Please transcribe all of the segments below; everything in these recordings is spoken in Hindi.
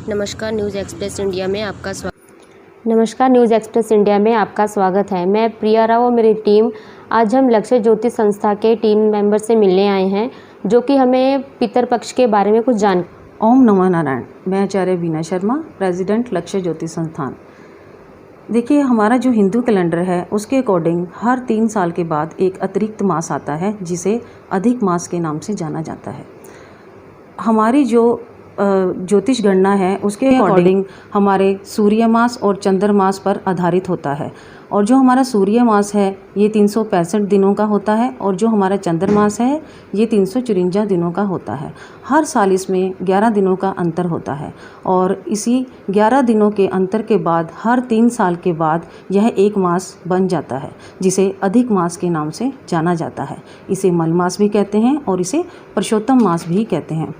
नमस्कार न्यूज़ एक्सप्रेस इंडिया में आपका स्वागत है। मैं प्रिया राव और मेरी टीम आज हम लक्ष्य ज्योति संस्था के टीम मेंबर से मिलने आए हैं, जो कि हमें पितृपक्ष के बारे में कुछ जान। ओम नमः नारायण। मैं आचार्य बीना शर्मा, प्रेसिडेंट लक्ष्य ज्योति संस्थान। देखिए, हमारा जो हिंदू कैलेंडर है उसके अकॉर्डिंग हर 3 साल के बाद एक अतिरिक्त मास आता है, जिसे अधिक मास के नाम से जाना जाता है। हमारी जो ज्योतिष गणना है उसके अकॉर्डिंग हमारे सूर्य मास और चंद्र मास पर आधारित होता है। और जो हमारा सूर्य मास है ये 365 दिनों का होता है और जो हमारा चंद्र मास है ये 354 दिनों का होता है। हर साल इसमें 11 दिनों का अंतर होता है और इसी 11 दिनों के अंतर के बाद हर 3 साल के बाद यह एक मास बन जाता है, जिसे अधिक मास के नाम से जाना जाता है। इसे मल मास भी कहते हैं और इसे पुरुषोत्तम मास भी कहते हैं।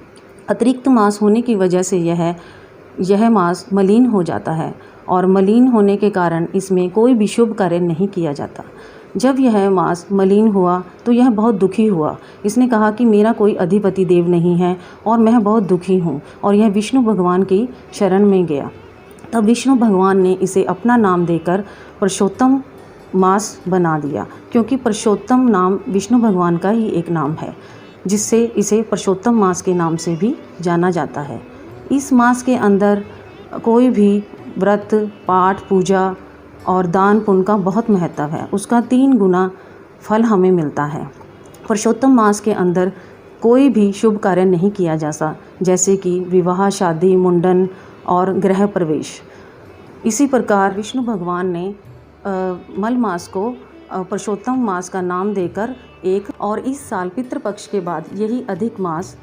अतिरिक्त मास होने की वजह से यह मास मलिन हो जाता है और मलिन होने के कारण इसमें कोई भी शुभ कार्य नहीं किया जाता। जब यह मास मलिन हुआ तो यह बहुत दुखी हुआ। इसने कहा कि मेरा कोई अधिपति देव नहीं है और मैं बहुत दुखी हूँ, और यह विष्णु भगवान की शरण में गया। तब विष्णु भगवान ने इसे अपना नाम देकर पुरुषोत्तम मास बना दिया, क्योंकि पुरुषोत्तम नाम विष्णु भगवान का ही एक नाम है, जिससे इसे पुरुषोत्तम मास के नाम से भी जाना जाता है। इस मास के अंदर कोई भी व्रत, पाठ, पूजा और दान पुण्य का बहुत महत्व है। उसका 3 गुना फल हमें मिलता है। पुरुषोत्तम मास के अंदर कोई भी शुभ कार्य नहीं किया जाता, जैसे कि विवाह, शादी, मुंडन और गृह प्रवेश। इसी प्रकार विष्णु भगवान ने मल मास को पुरुषोत्तम मास का नाम देकर और इस साल पितृपक्ष के बाद यही अधिक मास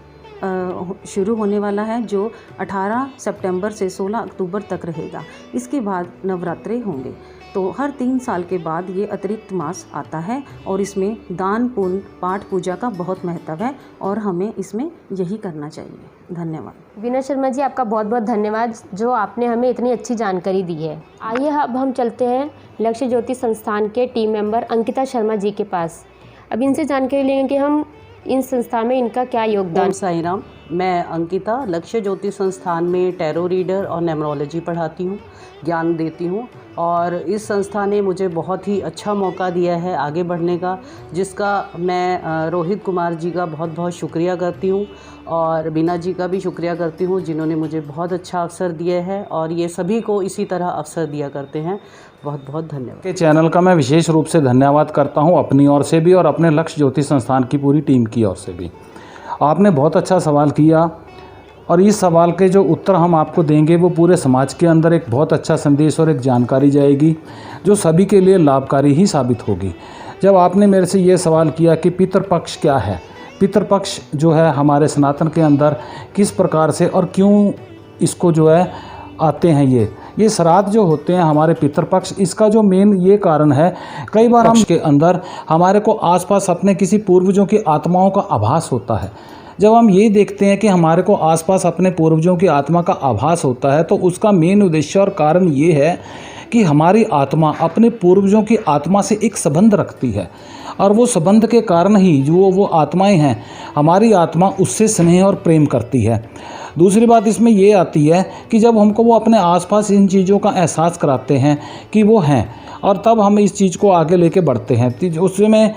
शुरू होने वाला है, जो 18 सितंबर से 16 अक्टूबर तक रहेगा। इसके बाद नवरात्रे होंगे। तो हर 3 साल के बाद ये अतिरिक्त मास आता है और इसमें दान पुण्य, पाठ पूजा का बहुत महत्व है और हमें इसमें यही करना चाहिए। धन्यवाद। बीना शर्मा जी, आपका बहुत बहुत धन्यवाद जो आपने हमें इतनी अच्छी जानकारी दी है। आइए अब हम चलते हैं लक्ष्य ज्योति संस्थान के टीम मेंबर अंकिता शर्मा जी के पास। अब इनसे जानकारी लेंगे कि हम इन संस्था में इनका क्या योगदान। साईं राम। मैं अंकिता लक्ष्य ज्योति संस्थान में टैरो रीडर और न्यूमरोलॉजी पढ़ाती हूँ, ज्ञान देती हूँ, और इस संस्था ने मुझे बहुत ही अच्छा मौका दिया है आगे बढ़ने का, जिसका मैं रोहित कुमार जी का बहुत बहुत शुक्रिया करती हूँ और बीना जी का भी शुक्रिया करती हूँ, जिन्होंने मुझे बहुत अच्छा अवसर दिया है और ये सभी को इसी तरह अवसर दिया करते हैं। बहुत बहुत धन्यवाद। के चैनल का मैं विशेष रूप से धन्यवाद करता हूं, अपनी ओर से भी और अपने लक्ष्य ज्योति संस्थान की पूरी टीम की ओर से भी। आपने बहुत अच्छा सवाल किया और इस सवाल के जो उत्तर हम आपको देंगे वो पूरे समाज के अंदर एक बहुत अच्छा संदेश और एक जानकारी जाएगी, जो सभी के लिए लाभकारी ही साबित होगी। जब आपने मेरे से ये सवाल किया कि पितृपक्ष क्या है, पितृपक्ष जो है हमारे सनातन के अंदर किस प्रकार से और क्यों इसको जो है आते हैं, ये श्राद्ध जो होते हैं हमारे पितृपक्ष, इसका जो मेन ये कारण है, कई बार हम के अंदर हमारे को आसपास अपने किसी पूर्वजों की आत्माओं का आभास होता है। जब हम ये देखते हैं कि हमारे को आसपास अपने पूर्वजों की आत्मा का आभास होता है, तो उसका मेन उद्देश्य और कारण ये है कि हमारी आत्मा अपने पूर्वजों की आत्मा से एक संबंध रखती है और वो संबंध के कारण ही जो वो आत्माएं हैं, हमारी आत्मा उससे स्नेह और प्रेम करती है। दूसरी बात इसमें ये आती है कि जब हमको वो अपने आसपास इन चीज़ों का एहसास कराते हैं कि वो हैं, और तब हम इस चीज़ को आगे लेके बढ़ते हैं। उसमें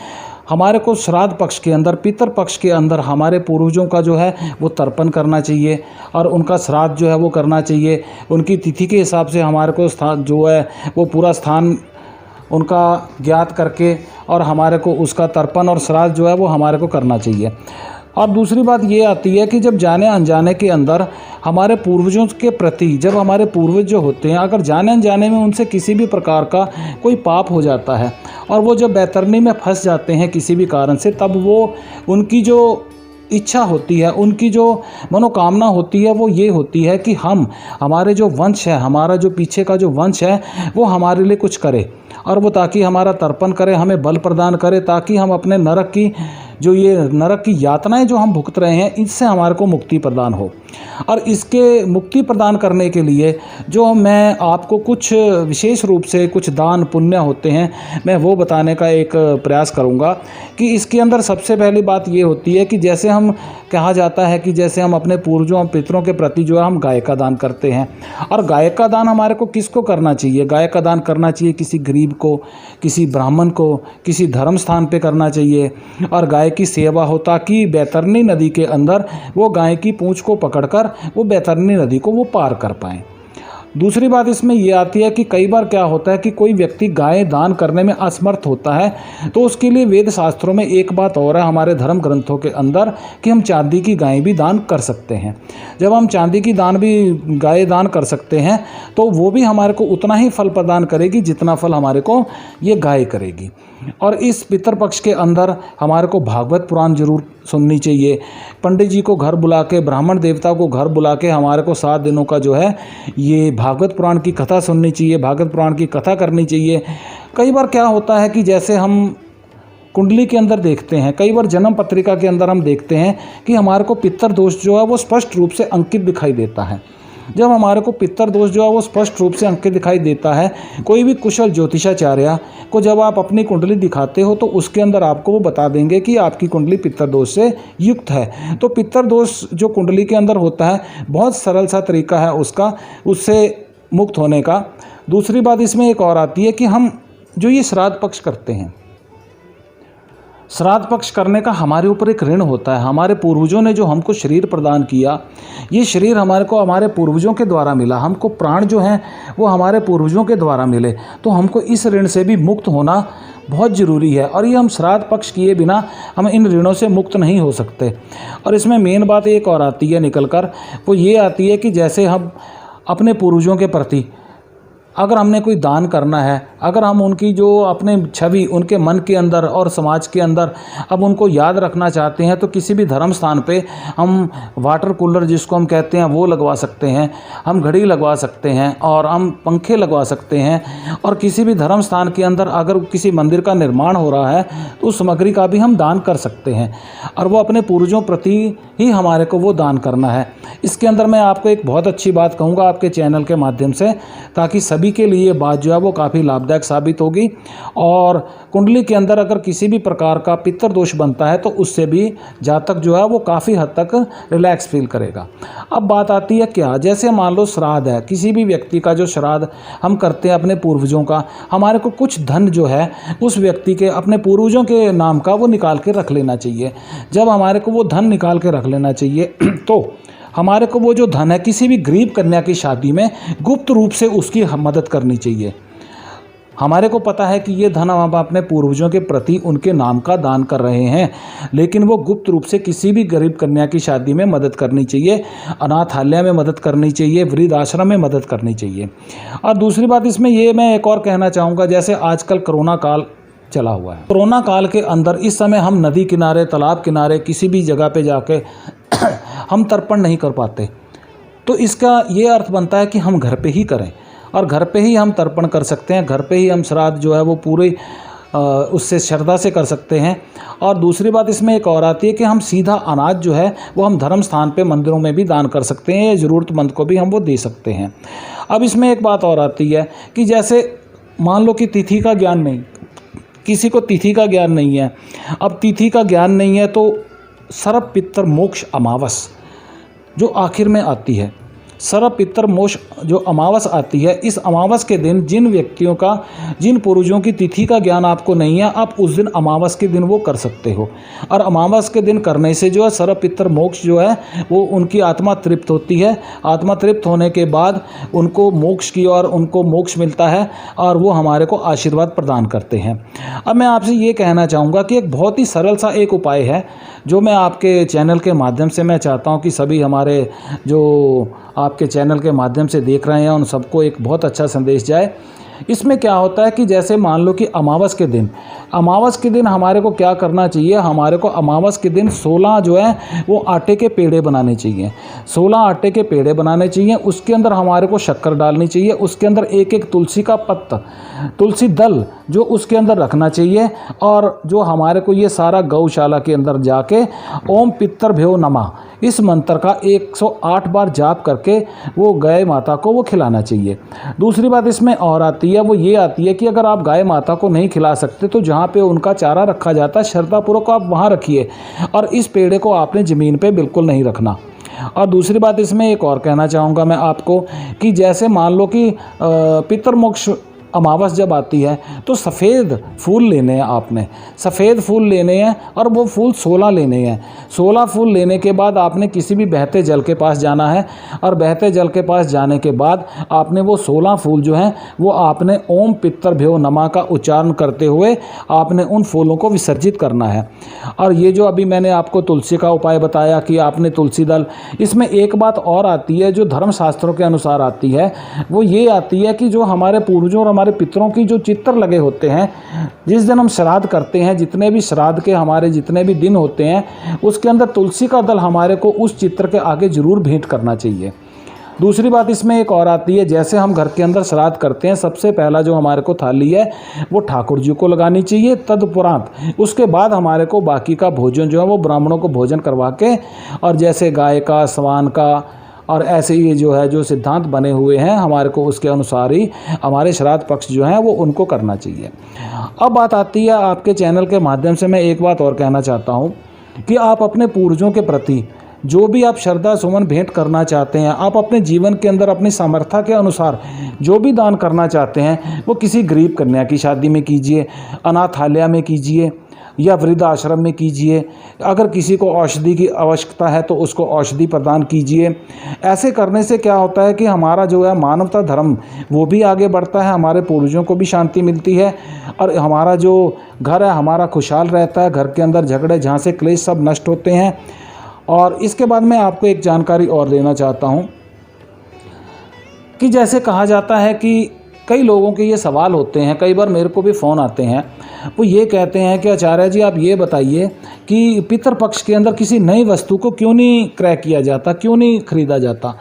हमारे को श्राद्ध पक्ष के अंदर, पितृ पक्ष के अंदर हमारे पूर्वजों का जो है वो तर्पण करना चाहिए और उनका श्राद्ध जो है वो करना चाहिए। उनकी तिथि के हिसाब से हमारे को स्थान जो है वो पूरा स्थान उनका ज्ञात करके और हमारे को उसका तर्पण और श्राद्ध जो है वो हमारे को करना चाहिए। और दूसरी बात ये आती है कि जब जाने अनजाने के अंदर हमारे पूर्वजों के प्रति, जब हमारे पूर्वज जो होते हैं, अगर जाने अनजाने में उनसे किसी भी प्रकार का कोई पाप हो जाता है और वो जब बैतरनी में फंस जाते हैं किसी भी कारण से, तब वो उनकी जो इच्छा होती है, उनकी जो मनोकामना होती है वो ये होती है कि हमारे जो वंश है, हमारा जो पीछे का जो वंश है वो हमारे लिए कुछ करे और वो ताकि हमारा तर्पण करे, हमें बल प्रदान करे, ताकि हम अपने नरक की जो ये नरक की यातनाएं जो हम भुगत रहे हैं, इससे हमारे को मुक्ति प्रदान हो। और इसके मुक्ति प्रदान करने के लिए जो मैं आपको कुछ विशेष रूप से कुछ दान पुण्य होते हैं, मैं वो बताने का एक प्रयास करूँगा। कि इसके अंदर सबसे पहली बात ये होती है कि जैसे हम कहा जाता है कि जैसे हम अपने पूर्वजों और पितरों के प्रति जो है हम गाय का दान करते हैं। और गाय का दान हमारे को किसको करना चाहिए? गाय का दान करना चाहिए किसी गरीब को, किसी ब्राह्मण को, किसी धर्म स्थान पे करना चाहिए। और गाय की सेवा हो ताकि बैतरनी नदी के अंदर वो गाय की पूंछ को पकड़कर वो बैतरनी नदी को वो पार कर पाएँ। दूसरी बात इसमें ये आती है कि कई बार क्या होता है कि कोई व्यक्ति गाय दान करने में असमर्थ होता है, तो उसके लिए वेद शास्त्रों में एक बात और है हमारे धर्म ग्रंथों के अंदर कि हम चांदी की गाय भी दान कर सकते हैं। जब हम चांदी की गाय दान कर सकते हैं तो वो भी हमारे को उतना ही फल प्रदान करेगी जितना फल हमारे को ये गाय करेगी। और इस पितृपक्ष के अंदर हमारे को भागवत पुराण जरूर सुननी चाहिए। पंडित जी को घर बुला के, ब्राह्मण देवता को घर बुला के हमारे को 7 दिनों का जो है ये भागवत पुराण की कथा सुननी चाहिए, भागवत पुराण की कथा करनी चाहिए। कई बार क्या होता है कि जैसे हम कुंडली के अंदर देखते हैं, कई बार जन्म पत्रिका के अंदर हम देखते हैं कि हमारे को पितर दोष जो है वो स्पष्ट रूप से अंकित दिखाई देता है। जब हमारे को पितर दोष जो है वो स्पष्ट रूप से अंकित दिखाई देता है, कोई भी कुशल ज्योतिषाचार्य को जब आप अपनी कुंडली दिखाते हो तो उसके अंदर आपको वो बता देंगे कि आपकी कुंडली पितर दोष से युक्त है। तो पितर दोष जो कुंडली के अंदर होता है, बहुत सरल सा तरीका है उससे मुक्त होने का। दूसरी बात इसमें एक और आती है कि हम जो ये श्राद्ध पक्ष करते हैं, श्राद्ध पक्ष करने का हमारे ऊपर एक ऋण होता है। हमारे पूर्वजों ने जो हमको शरीर प्रदान किया, ये शरीर हमारे को हमारे पूर्वजों के द्वारा मिला, हमको प्राण जो हैं वो हमारे पूर्वजों के द्वारा मिले। तो हमको इस ऋण से भी मुक्त होना बहुत ज़रूरी है। और ये हम श्राद्ध पक्ष किए बिना हम इन ऋणों से मुक्त नहीं हो सकते। और इसमें मेन बात एक और आती है निकल कर, वो ये आती है कि जैसे हम अपने पूर्वजों के प्रति अगर हमने कोई दान करना है, अगर हम उनकी जो अपने छवि उनके मन के अंदर और समाज के अंदर अब उनको याद रखना चाहते हैं, तो किसी भी धर्म स्थान पे हम वाटर कूलर जिसको हम कहते हैं वो लगवा सकते हैं, हम घड़ी लगवा सकते हैं और हम पंखे लगवा सकते हैं। और किसी भी धर्म स्थान के अंदर अगर किसी मंदिर का निर्माण हो रहा है तो उस सामग्री का भी हम दान कर सकते हैं। और वो अपने पूर्वजों प्रति ही हमारे को वो दान करना है। इसके अंदर मैं आपको एक बहुत अच्छी बात कहूँगा आपके चैनल के माध्यम से, ताकि सभी के लिए बात जो है वो काफ़ी लाभदायक साबित होगी। और कुंडली के अंदर अगर किसी भी प्रकार का पितर दोष बनता है तो उससे भी जातक जो है वो काफ़ी हद तक रिलैक्स फील करेगा। अब बात आती है क्या, जैसे मान लो श्राद्ध है, किसी भी व्यक्ति का जो श्राद्ध हम करते हैं अपने पूर्वजों का, हमारे को कुछ धन जो है उस व्यक्ति के अपने पूर्वजों के नाम का वो निकाल के रख लेना चाहिए। जब हमारे को वो धन निकाल के रख लेना चाहिए तो हमारे को वो जो धन है किसी भी गरीब कन्या की शादी में गुप्त रूप से उसकी मदद करनी चाहिए। हमारे को पता है कि ये धन हम अपने पूर्वजों के प्रति उनके नाम का दान कर रहे हैं, लेकिन वो गुप्त रूप से किसी भी गरीब कन्या की शादी में मदद करनी चाहिए, अनाथालय में मदद करनी चाहिए, वृद्ध आश्रम में मदद करनी चाहिए। और दूसरी बात इसमें ये मैं एक और कहना चाहूँगा, जैसे आजकल कोरोना काल चला हुआ है, कोरोना काल के अंदर इस समय हम नदी किनारे, तालाब किनारे, किसी भी जगह पे जाके हम तर्पण नहीं कर पाते। तो इसका ये अर्थ बनता है कि हम घर पे ही करें और घर पे ही हम तर्पण कर सकते हैं, घर पे ही हम श्राद्ध जो है वो पूरे उससे श्रद्धा से कर सकते हैं। और दूसरी बात इसमें एक और आती है कि हम सीधा अनाज जो है वो हम धर्म स्थान पे मंदिरों में भी दान कर सकते हैं, या ज़रूरतमंद को भी हम वो दे सकते हैं। अब इसमें एक बात और आती है कि जैसे मान लो कि तिथि का ज्ञान नहीं, किसी को तिथि का ज्ञान नहीं है। अब तिथि का ज्ञान नहीं है तो सर्प पितर मोक्ष अमावस जो आखिर में आती है, सर्प पितर मोक्ष जो अमावस आती है, इस अमावस के दिन जिन व्यक्तियों का, जिन पूर्वजों की तिथि का ज्ञान आपको नहीं है, आप उस दिन अमावस के दिन वो कर सकते हो। और अमावस के दिन करने से जो है सर्प पितर मोक्ष जो है वो उनकी आत्मा तृप्त होती है। आत्मा तृप्त होने के बाद उनको मोक्ष की और उनको मोक्ष मिलता है और वो हमारे को आशीर्वाद प्रदान करते हैं। अब मैं आपसे ये कहना चाहूँगा कि एक बहुत ही सरल सा एक उपाय है जो मैं आपके चैनल के माध्यम से मैं चाहता हूँ कि सभी हमारे जो आपके चैनल के माध्यम से देख रहे हैं उन सबको एक बहुत अच्छा संदेश जाए इसमें क्या होता है कि जैसे मान लो कि अमावस के दिन हमारे को क्या करना चाहिए, हमारे को अमावस के दिन 16 जो है वो आटे के पेड़े बनाने चाहिए। 16 आटे के पेड़े बनाने चाहिए, उसके अंदर हमारे को शक्कर डालनी चाहिए, उसके अंदर एक एक तुलसी का पत्ता, तुलसी दल जो उसके अंदर रखना चाहिए। और जो हमारे को ये सारा गौशाला के अंदर जाके ओम पितृभ्यो नमः इस मंत्र का 108 बार जाप करके वो गाय माता को वो खिलाना चाहिए। दूसरी बात इसमें और आती है, वो ये आती है कि अगर आप गाय माता को नहीं खिला सकते तो जहाँ पे उनका चारा रखा जाता है श्रद्धापूर्वक आप वहाँ रखिए, और इस पेड़े को आपने ज़मीन पे बिल्कुल नहीं रखना। और दूसरी बात इसमें एक और कहना चाहूँगा मैं आपको कि जैसे मान लो कि पितृमोक्ष अमावस जब आती है तो सफ़ेद फूल लेने हैं, आपने सफ़ेद फूल लेने हैं और वो फूल 16 लेने हैं। 16 फूल लेने के बाद आपने किसी भी बहते जल के पास जाना है, और बहते जल के पास जाने के बाद आपने वो 16 फूल जो हैं वो आपने ओम पितृभ्यो नमः का उच्चारण करते हुए आपने उन फूलों को विसर्जित करना है। और ये जो अभी मैंने आपको तुलसी का उपाय बताया कि आपने तुलसी दल, इसमें एक बात और आती है जो धर्मशास्त्रों के अनुसार आती है, वो ये आती है कि जो हमारे पूर्वजों और हमारे पितरों की जो चित्र लगे होते हैं, जिस दिन हम श्राद्ध करते हैं, जितने भी श्राद्ध के हमारे जितने भी दिन होते हैं, उसके अंदर तुलसी का दल हमारे को उस चित्र के आगे जरूर भेंट करना चाहिए। दूसरी बात इसमें एक और आती है, जैसे हम घर के अंदर श्राद्ध करते हैं, सबसे पहला जो हमारे को थाली है वो ठाकुर जी को लगानी चाहिए, तदुपरांत उसके बाद हमारे को बाकी का भोजन जो है वो ब्राह्मणों को भोजन करवा के, और जैसे गाय का, स्वान का और ऐसे ही जो है जो सिद्धांत बने हुए हैं हमारे को उसके अनुसार ही हमारे श्राद्ध पक्ष जो हैं वो उनको करना चाहिए। अब बात आती है, आपके चैनल के माध्यम से मैं एक बात और कहना चाहता हूँ कि आप अपने पूर्वजों के प्रति जो भी आप श्रद्धा सुमन भेंट करना चाहते हैं, आप अपने जीवन के अंदर अपनी सामर्थ्य के अनुसार जो भी दान करना चाहते हैं वो किसी गरीब कन्या की शादी में कीजिए, अनाथालय में कीजिए या वृद्ध आश्रम में कीजिए। अगर किसी को औषधि की आवश्यकता है तो उसको औषधि प्रदान कीजिए। ऐसे करने से क्या होता है कि हमारा जो है मानवता धर्म वो भी आगे बढ़ता है, हमारे पूर्वजों को भी शांति मिलती है, और हमारा जो घर है हमारा खुशहाल रहता है, घर के अंदर झगड़े जहाँ से क्लेश सब नष्ट होते हैं। और इसके बाद मैं आपको एक जानकारी और देना चाहता हूँ कि जैसे कहा जाता है कि कई लोगों के ये सवाल होते हैं, कई बार मेरे को भी फ़ोन आते हैं, वो ये कहते हैं कि आचार्य जी आप ये बताइए कि पितृपक्ष के अंदर किसी नई वस्तु को क्यों नहीं क्रय किया जाता, क्यों नहीं खरीदा जाता।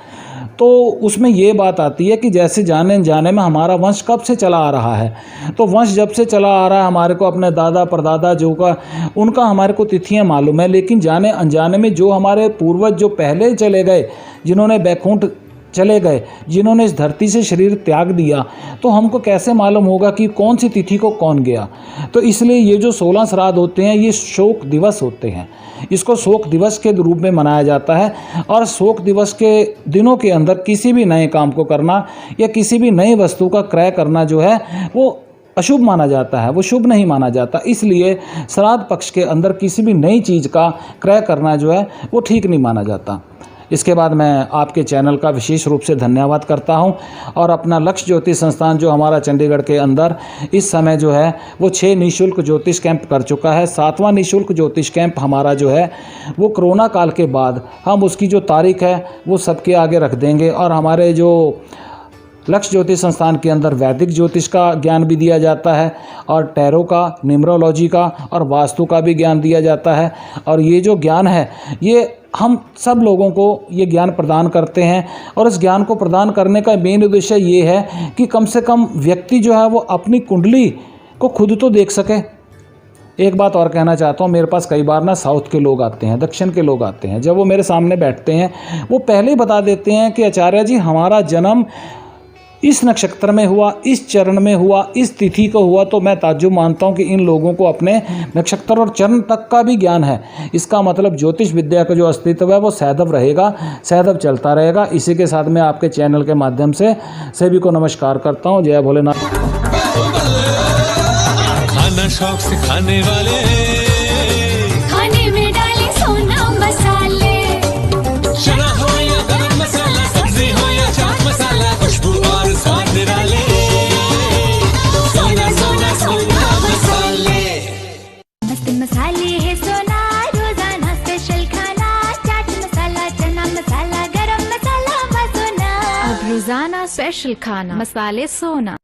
तो उसमें ये बात आती है कि जैसे जाने अनजाने में हमारा वंश कब से चला आ रहा है, तो वंश जब से चला आ रहा है हमारे को अपने दादा परदादा जो का उनका हमारे को तिथियां मालूम है, लेकिन जाने अनजाने में जो हमारे पूर्वज जो पहले चले गए, जिन्होंने बैकुंठ चले गए, जिन्होंने इस धरती से शरीर त्याग दिया, तो हमको कैसे मालूम होगा कि कौन सी तिथि को कौन गया। तो इसलिए ये जो 16 श्राद्ध होते हैं ये शोक दिवस होते हैं, इसको शोक दिवस के रूप में मनाया जाता है। और शोक दिवस के दिनों के अंदर किसी भी नए काम को करना या किसी भी नई वस्तु का क्रय करना जो है वो अशुभ माना जाता है, वो शुभ नहीं माना जाता। इसलिए श्राद्ध पक्ष के अंदर किसी भी नई चीज़ का क्रय करना जो है वो ठीक नहीं माना जाता। इसके बाद मैं आपके चैनल का विशेष रूप से धन्यवाद करता हूं, और अपना लक्ष्य ज्योतिष संस्थान जो हमारा चंडीगढ़ के अंदर इस समय जो है वो 6 निःशुल्क ज्योतिष कैंप कर चुका है। 7वां निःशुल्क ज्योतिष कैंप हमारा जो है वो कोरोना काल के बाद हम उसकी जो तारीख है वो सबके आगे रख देंगे। और हमारे जो लक्ष्य ज्योतिष संस्थान के अंदर वैदिक ज्योतिष का ज्ञान भी दिया जाता है, और टैरो का, न्यूमरोलॉजी का और वास्तु का भी ज्ञान दिया जाता है। और ये जो ज्ञान है ये हम सब लोगों को ये ज्ञान प्रदान करते हैं, और इस ज्ञान को प्रदान करने का मेन उद्देश्य ये है कि कम से कम व्यक्ति जो है वो अपनी कुंडली को खुद तो देख सके। एक बात और कहना चाहता हूँ, मेरे पास कई बार ना साउथ के लोग आते हैं, दक्षिण के लोग आते हैं, जब वो मेरे सामने बैठते हैं वो पहले ही बता देते हैं कि आचार्य जी हमारा जन्म इस नक्षत्र में हुआ, इस चरण में हुआ, इस तिथि को हुआ। तो मैं ताज्जुब मानता हूं कि इन लोगों को अपने नक्षत्र और चरण तक का भी ज्ञान है। इसका मतलब ज्योतिष विद्या का जो अस्तित्व है वो सदैव रहेगा, सदैव चलता रहेगा। इसी के साथ मैं आपके चैनल के माध्यम से सभी को नमस्कार करता हूं। जय भोलेनाथ। खाना शौक से खाने वाले, खाने में डाले सोना मसाले, चना हो या गरम मसाला, सब्जी हो या चाट मसाला, खुशबू और स्वाद निराले, सोना सोना सोना मसाले। मस्त मसाले है सोना, रोजाना स्पेशल खाना, चाट मसाला, चना मसाला, गरम मसाला, सोना। अब रोजाना स्पेशल खाना, मसाले सोना।